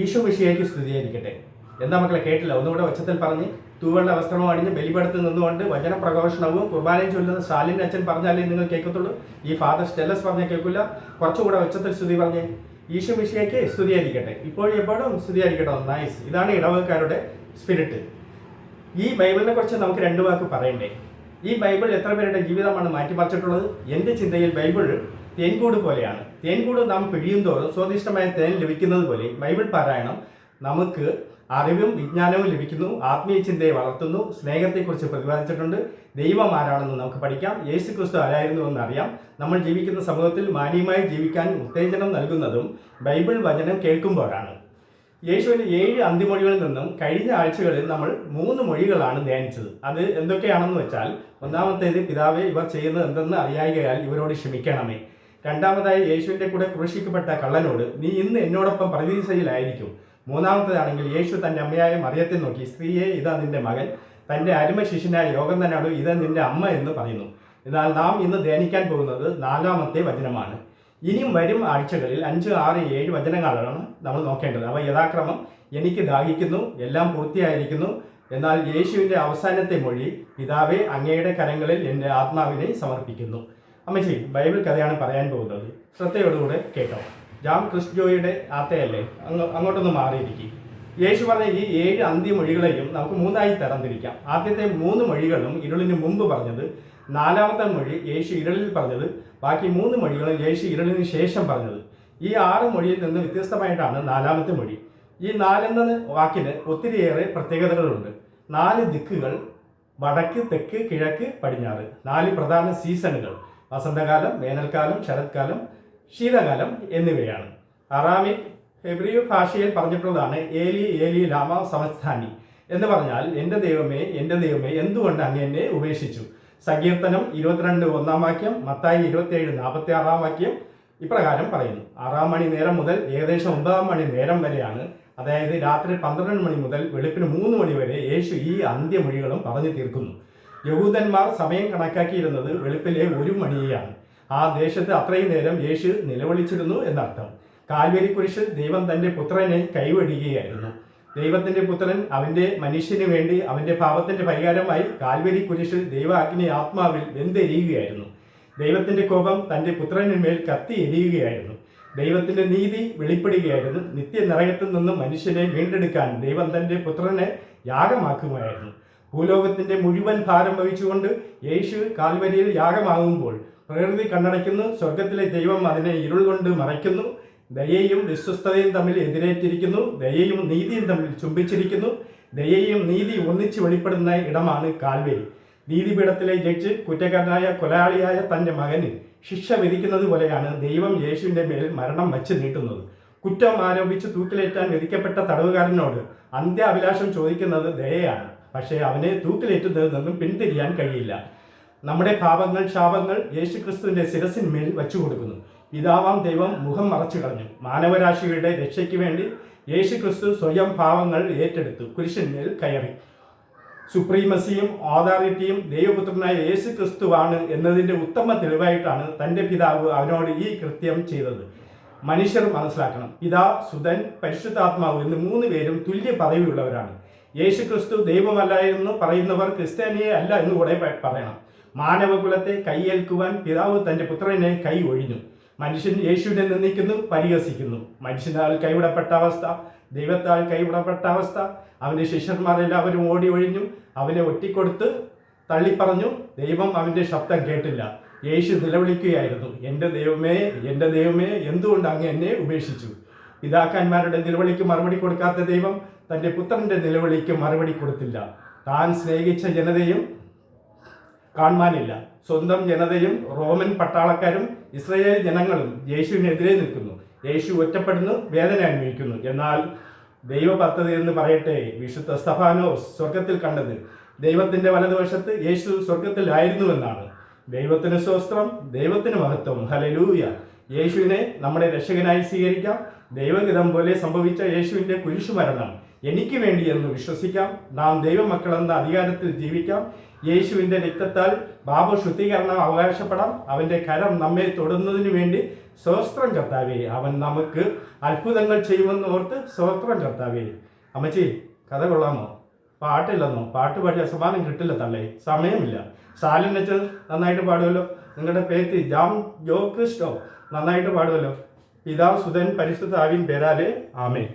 ഈശോ മിശിഹായ്ക്ക് സ്തുതിയായിരിക്കട്ടെ. എന്താ മക്കളെ, കേട്ടില്ല? ഒന്നുകൂടെ ഉച്ചത്തിൽ പറഞ്ഞ്. തൂവെള്ള വസ്ത്രവും അണിഞ്ഞ് ബലിപീഠത്തിൽ നിന്നുകൊണ്ട് വചനപ്രഘോഷണവും കുർബാനയും ചൊല്ലുന്ന സ്റ്റാലിൻ അച്ഛൻ പറഞ്ഞാലേ നിങ്ങൾ കേൾക്കത്തുള്ളൂ. ഈ ഫാദർ സ്റ്റെല്ലസ് പറഞ്ഞാൽ കേൾക്കില്ല. കുറച്ചുകൂടെ ഉച്ചത്തിൽ സ്തുതി പറഞ്ഞ്. ഈശോ മിശിഹായ്ക്ക് സ്തുതിയായിരിക്കട്ടെ, ഇപ്പോഴും എപ്പോഴും സ്തുതിയായിരിക്കട്ടെ. നൈസ്. ഇതാണ് ഇടവകക്കാരുടെ സ്പിരിറ്റ്. ഈ ബൈബിളിനെ കുറിച്ച് നമുക്ക് രണ്ട് വാക്ക് പറയണ്ടേ. ഈ ബൈബിൾ എത്ര പേരുടെ ജീവിതമാണ് മാറ്റിമറിച്ചിട്ടുള്ളത്? എൻ്റെ ചിന്തയിൽ ബൈബിൾ തേൻകൂട് പോലെയാണ്. തേൻകൂട് നാം പിഴിയും തോറും സ്വാദിഷ്ടമായ തേൻ ലഭിക്കുന്നത് പോലെ ബൈബിൾ പാരായണം നമുക്ക് അറിവും വിജ്ഞാനവും ലഭിക്കുന്നു, ആത്മീയ ചിന്തയെ വളർത്തുന്നു, സ്നേഹത്തെക്കുറിച്ച് പ്രതിപാദിച്ചിട്ടുണ്ട്, ദൈവം ആരാണെന്ന് നമുക്ക് പഠിക്കാം, യേശു ക്രിസ്തു ആരായിരുന്നു എന്നറിയാം. നമ്മൾ ജീവിക്കുന്ന സമൂഹത്തിൽ മാന്യമായി ജീവിക്കാൻ ഉത്തേജനം നൽകുന്നതും ബൈബിൾ വചനം കേൾക്കുമ്പോഴാണ്. യേശുവിൻ്റെ 7 അന്തിമൊഴികളിൽ നിന്നും കഴിഞ്ഞ ആഴ്ചകളിൽ നമ്മൾ 3 മൊഴികളാണ് ധ്യാനിച്ചത്. അത് എന്തൊക്കെയാണെന്ന് വെച്ചാൽ, ഒന്നാമത്തേത്, പിതാവേ, ഇവർ ചെയ്യുന്നത് എന്തെന്ന് അറിയായികയാൽ ഇവരോട് ക്ഷമിക്കണമേ. രണ്ടാമതായി, യേശുവിൻ്റെ കൂടെ ക്രൂശിക്കപ്പെട്ട കള്ളനോട്, നീ ഇന്ന് എന്നോടൊപ്പം പരദീസയിലായിരിക്കും. മൂന്നാമത്തേതാണെങ്കിൽ, യേശു തൻ്റെ അമ്മയായ മറിയത്തെ നോക്കി, സ്ത്രീയെ, ഇതാ നിന്റെ മകൻ. തൻ്റെ അരുമ ശിഷ്യനായ യോഗന്നനോട്, ഇതാ നിന്റെ അമ്മ എന്ന് പറയുന്നു. എന്നാൽ നാം ഇന്ന് ധ്യാനിക്കാൻ പോകുന്നത് 4-ാമത്തെ വചനമാണ്. ഇനിയും വരും ആഴ്ചകളിൽ 5, 6, 7 വചനങ്ങളാണ് നമ്മൾ നോക്കേണ്ടത്. അവ യഥാക്രമം, എനിക്ക് ദാഹിക്കുന്നു, എല്ലാം പൂർത്തിയായിരിക്കുന്നു. എന്നാൽ യേശുവിൻ്റെ അവസാനത്തെ മൊഴി, പിതാവേ, അങ്ങയുടെ കരങ്ങളിൽ എൻ്റെ ആത്മാവിനെ സമർപ്പിക്കുന്നു. അമ്മച്ചി, ബൈബിൾ കഥയാണ് പറയാൻ പോകുന്നത്. ശ്രദ്ധയോടുകൂടെ കേട്ടോ. ജാം ക്രിസ്റ്റോയുടെ ആത്തയല്ലേ, അങ്ങോട്ടൊന്ന് മാറിയിരിക്കും. യേശു പറഞ്ഞ ഈ 7 അന്ത്യമൊഴികളെയും നമുക്ക് 3ആയി തരംതിരിക്കാം. ആദ്യത്തെ 3 മൊഴികളും ഇരുളിന് മുമ്പ് പറഞ്ഞത്, 4-ാമത്തെ മൊഴി യേശു ഇരുളിൽ പറഞ്ഞത്, ബാക്കി 3 മൊഴികളും യേശു ഇരുളിന് ശേഷം പറഞ്ഞത്. ഈ 6 മൊഴിയിൽ നിന്ന് വ്യത്യസ്തമായിട്ടാണ് 4-ാമത്തെ മൊഴി. ഈ 4 എന്ന വാക്കിന് ഒത്തിരിയേറെ പ്രത്യേകതകളുണ്ട്. 4 ദിക്കുകൾ, വടക്ക്, തെക്ക്, കിഴക്ക്, പടിഞ്ഞാറ്. 4 പ്രധാന സീസണുകൾ, വസന്തകാലം, വേനൽക്കാലം, ശരത്കാലം, ശീതകാലം എന്നിവയാണ്. അറാമിക് ഹെബ്രിയ ഭാഷയിൽ പറഞ്ഞിട്ടുള്ളതാണ് ഏലി ഏലി ലാമ സമസ്ഥാനി എന്ന് പറഞ്ഞാൽ, എൻ്റെ ദൈവമേ, എൻ്റെ ദൈവമേ, എന്തുകൊണ്ട് അങ്ങ് എന്നെ ഉപേക്ഷിച്ചു. സങ്കീർത്തനം 22 1-ാം വാക്യം, മത്തായി 27 46-ാം വാക്യം ഇപ്രകാരം പറയുന്നു. 6 മണി നേരം മുതൽ ഏകദേശം 9 മണി നേരം വരെയാണ്, അതായത് രാത്രി 12 മണി മുതൽ വെളുപ്പിന് 3 മണി വരെ യേശു ഈ അന്ത്യമൊഴികളും പറഞ്ഞു തീർക്കുന്നു. യഹൂദന്മാർ സമയം കണക്കാക്കിയിരുന്നത് വെളുപ്പിലെ 1 മണിയാണ്. ആ ദേശത്ത് അത്രയും നേരം യേശു നിലവിളിച്ചിരുന്നു എന്നർത്ഥം. കാൽവരി കുരിശിൽ ദൈവം തൻ്റെ പുത്രനെ കൈവെടിയുകയായിരുന്നു. ദൈവത്തിൻ്റെ പുത്രൻ അവൻ്റെ മനുഷ്യന് വേണ്ടി അവൻ്റെ പാപത്തിൻ്റെ പരിഹാരമായി കാൽവരി കുരിശിൽ ദൈവാഗ്നി ആത്മാവിൽ വെന്തെരിയുകയായിരുന്നു. ദൈവത്തിൻ്റെ കോപം തൻ്റെ പുത്രനുമേൽ കത്തി എരിയുകയായിരുന്നു. ദൈവത്തിൻ്റെ നീതി വെളിപ്പെടുകയായിരുന്നു. നിത്യനരകത്തിൽ നിന്നും മനുഷ്യനെ വീണ്ടെടുക്കാൻ ദൈവം തൻ്റെ പുത്രനെ യാഗമാക്കുമായിരുന്നു. ഭൂലോകത്തിൻ്റെ മുഴുവൻ ഭാരം വഹിച്ചുകൊണ്ട് യേശു കാൽവരിയിൽ യാഗമാകുമ്പോൾ പ്രകൃതി കണ്ണടയ്ക്കുന്നു. സ്വർഗത്തിലെ ദൈവം അതിനെ ഇരുൾ കൊണ്ട് മറയ്ക്കുന്നു. ദയയും വിശ്വസ്തതയും തമ്മിൽ എതിരേറ്റിരിക്കുന്നു. ദയയും നീതിയും തമ്മിൽ ചുംബിച്ചിരിക്കുന്നു. ദയയും നീതി ഒന്നിച്ച് വെളിപ്പെടുന്ന ഇടമാണ് കാൽവരി. നീതിപീഠത്തിലെ ജഡ്ജ് കുറ്റക്കാരനായ കൊലയാളിയായ തൻ്റെ മകന് ശിക്ഷ വിധിക്കുന്നത് പോലെയാണ് ദൈവം യേശുവിൻ്റെ മേൽ മരണം വച്ച് നീട്ടുന്നത്. കുറ്റം ആരോപിച്ച് തൂക്കിലേറ്റാൻ വിധിക്കപ്പെട്ട തടവുകാരനോട് അന്ത്യാഭിലാഷം ചോദിക്കുന്നത് ദയയാണ്. പക്ഷേ അവനെ തൂക്കിലേറ്റുന്നതിൽ നിന്നും പിന്തിരിയാൻ കഴിയില്ല. നമ്മുടെ പാപങ്ങൾ, ശാപങ്ങൾ യേശു ക്രിസ്തുവിൻ്റെ ശിരസിന്മേൽ വച്ചു കൊടുക്കുന്നു. പിതാവാം ദൈവം മുഖം മറച്ചു കളഞ്ഞു. മാനവരാശിയുടെ രക്ഷയ്ക്ക് വേണ്ടി യേശു ക്രിസ്തു സ്വയം പാവങ്ങൾ ഏറ്റെടുത്തു കുരിശിന്മേൽ കയറി. സുപ്രീമസിയും ഓതോറിറ്റിയും ദൈവപുത്രനായ യേശു ക്രിസ്തുവാണ് എന്നതിൻ്റെ ഉത്തമ തെളിവായിട്ടാണ് തൻ്റെ പിതാവ് അവനോട് ഈ കൃത്യം ചെയ്തത്. മനുഷ്യർ മനസ്സിലാക്കണം, പിതാ, സുതൻ, പരിശുദ്ധാത്മാവ് എന്ന് 3 പേരും തുല്യ പദവിയുള്ളവരാണ്. യേശു ക്രിസ്തു ദൈവമല്ല എന്ന് പറയുന്നവർ ക്രിസ്ത്യാനിയെ അല്ല എന്നുകൂടെ പറയണം. മാനവകുലത്തെ കൈയേൽക്കുവാൻ പിതാവ് തൻ്റെ പുത്രനെ കൈ ഒഴിഞ്ഞു. മനുഷ്യൻ യേശുവിനെ നിന്ദിക്കുന്നു, പരിഹസിക്കുന്നു. മനുഷ്യനാൽ കൈവിടപ്പെട്ട അവസ്ഥ, ദൈവത്താൽ കൈവിടപ്പെട്ട അവസ്ഥ. അവൻ്റെ ശിഷ്യന്മാരെല്ലാവരും ഓടി ഒഴിഞ്ഞു. അവനെ ഒറ്റിക്കൊടുത്ത് തള്ളിപ്പറഞ്ഞു. ദൈവം അവൻ്റെ ശബ്ദം കേട്ടില്ല. യേശു നിലവിളിക്കുകയായിരുന്നു, എൻ്റെ ദൈവമേ, എൻ്റെ ദൈവമേ, എന്തുകൊണ്ട് അങ്ങ് എന്നെ ഉപേക്ഷിച്ചു. പിതാക്കന്മാരുടെ നിലവിളിക്ക് മറുപടി കൊടുക്കാത്ത ദൈവം തൻ്റെ പുത്രൻ്റെ നിലവിളിക്ക് മറുപടി കൊടുത്തില്ല. താൻ സ്നേഹിച്ച ജനതയും കാണുവാനില്ല. സ്വന്തം ജനതയും റോമൻ പട്ടാളക്കാരും ഇസ്രായേൽ ജനങ്ങളും യേശുവിനെതിരെ നിൽക്കുന്നു. യേശു ഒറ്റപ്പെടുന്നു, വേദന അനുഭവിക്കുന്നു. എന്നാൽ ദൈവ പദ്ധതി എന്ന് പറയട്ടെ, വിശുദ്ധ സ്തഫാനോസ് സ്വർഗത്തിൽ കണ്ടത് ദൈവത്തിൻ്റെ വലതുവശത്ത് യേശു സ്വർഗത്തിലായിരുന്നുവെന്നാണ്. ദൈവത്തിന് സ്തോത്രം, ദൈവത്തിന് മഹത്വം, ഹല്ലേലൂയ. യേശുവിനെ നമ്മുടെ രക്ഷകനായി സ്വീകരിക്കാം. ദൈവഹിതം പോലെ സംഭവിച്ച യേശുവിൻ്റെ കുരിശുമരണം എനിക്ക് വേണ്ടി എന്ന് വിശ്വസിക്കാം. നാം ദൈവമക്കളെന്ന അധികാരത്തിൽ ജീവിക്കാം. യേശുവിൻ്റെ രക്തത്താൽ പാപ ശുദ്ധീകരണം അവകാശപ്പെടാം. അവൻ്റെ കരം നമ്മെ തൊടുന്നതിന് വേണ്ടി സ്തോത്രം കർത്താവേ. അവൻ നമുക്ക് അത്ഭുതങ്ങൾ ചെയ്യുമെന്ന് ഓർത്ത് സ്തോത്രം കർത്താവേ. അമ്മച്ചി, കഥ കൊള്ളാമോ? പാട്ടില്ലെന്നോ? പാട്ട് പാടിയ സമ്മാനം കിട്ടില്ല തള്ളേ, സമയമില്ല. സ്റ്റാലിൻ വെച്ച് നന്നായിട്ട് പാടുമല്ലോ. നിങ്ങളുടെ പേര് ജോ ക്രിസ്റ്റോ നന്നായിട്ട് പാടുമല്ലോ. പിതാവ് സുധൻ പരിശുദ്ധ ആവിൻ പേരാലേ. ആമേൻ.